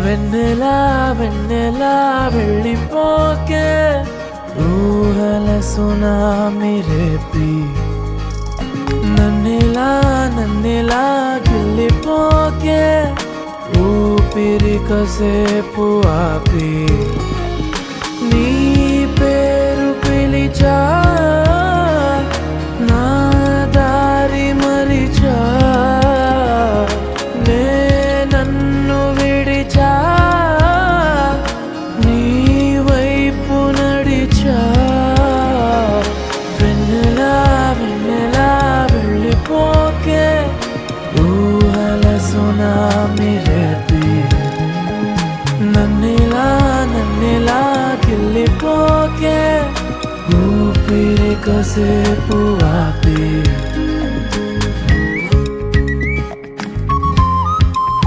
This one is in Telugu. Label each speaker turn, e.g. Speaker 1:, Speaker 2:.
Speaker 1: వెన్నెలా వెన్నెలా వెళ్ళిపోకే ఊహల సునామీ రేపి నన్నిలా గిల్లిపోకే ఊపిరి కసేపు ఆపి నీ పేరు పిలిచా నా దారి మరిచా నే నన్ను విడిచా నీ వైపు నడిచా వెన్నెలా వెన్నెలా వెళ్ళిపోకే ఊహల సునామీ రేపి నన్నిలా గిల్లిపోకే ఊపిరి కసేపు ఆపి